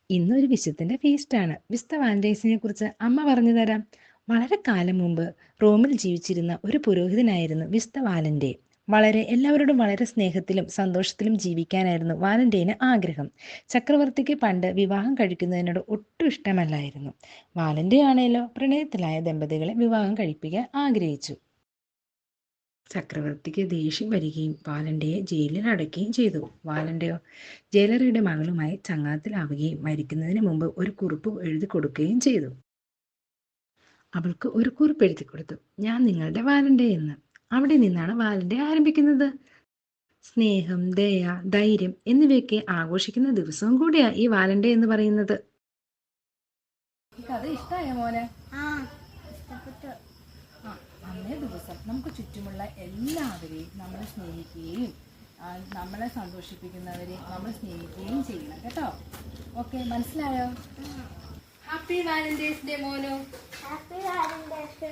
ഇന്നൊരു വിശുദ്ധന്റെ ഫീസ്റ്റാണ്. വിശുദ്ധ വാലന്റൈൻസിനെ കുറിച്ച് അമ്മ പറഞ്ഞു തരാം. വളരെ കാലം മുമ്പ് റോമിൽ ജീവിച്ചിരുന്ന ഒരു പുരോഹിതനായിരുന്നു വിശുദ്ധ വാലന്റൈൻ. എല്ലാവരോടും വളരെ സ്നേഹത്തിലും സന്തോഷത്തിലും ജീവിക്കാനായിരുന്നു വാലന്റൈന് ആഗ്രഹം. ചക്രവർത്തിക്ക് പണ്ട് വിവാഹം കഴിക്കുന്നതിനോട് ഒട്ടും ഇഷ്ടമല്ലായിരുന്നു. വാലന്റൈൻ ആണേലോ പ്രണയത്തിലായ ദമ്പതികളെ വിവാഹം കഴിപ്പിക്കാൻ ആഗ്രഹിച്ചു. ചക്രവർത്തിക്ക് ദേഷ്യം വരികയും വാലന്റയെ ജയിലിൽ അടയ്ക്കുകയും ചെയ്തു. വാലന്റയോ ജയിലറുടെ മകളുമായി ചങ്ങാത്തത്തിലാവുകയും മരിക്കുന്നതിന് മുമ്പ് ഒരു കുറിപ്പ് എഴുതി കൊടുക്കുകയും ചെയ്തു. അവൾക്ക് ഒരു കുറിപ്പ് എഴുതി കൊടുത്തു, ഞാൻ നിങ്ങളുടെ വാലന്റൈൻ എന്ന്. അവിടെ നിന്നാണ് വാലന്റൈൻ ആരംഭിക്കുന്നത്. സ്നേഹം, ദയ, ധൈര്യം എന്നിവയൊക്കെ ആഘോഷിക്കുന്ന ദിവസവും കൂടിയാ ഈ വാലന്റൈൻ എന്ന് പറയുന്നത്. കഥ ഇഷ്ടമായ മോനെ? അന്നേ ദിവസം നമുക്ക് ചുറ്റുമുള്ള എല്ലാവരെയും നമ്മൾ സ്നേഹിക്കുകയും നമ്മളെ സന്തോഷിപ്പിക്കുന്നവരെ നമ്മൾ സ്നേഹിക്കുകയും ചെയ്യണം കേട്ടോ. ഓക്കെ, മനസ്സിലായോ? ഹാപ്പി വാലന്റൈൻസ് ഡേ മോനു. Happy Valentine's day.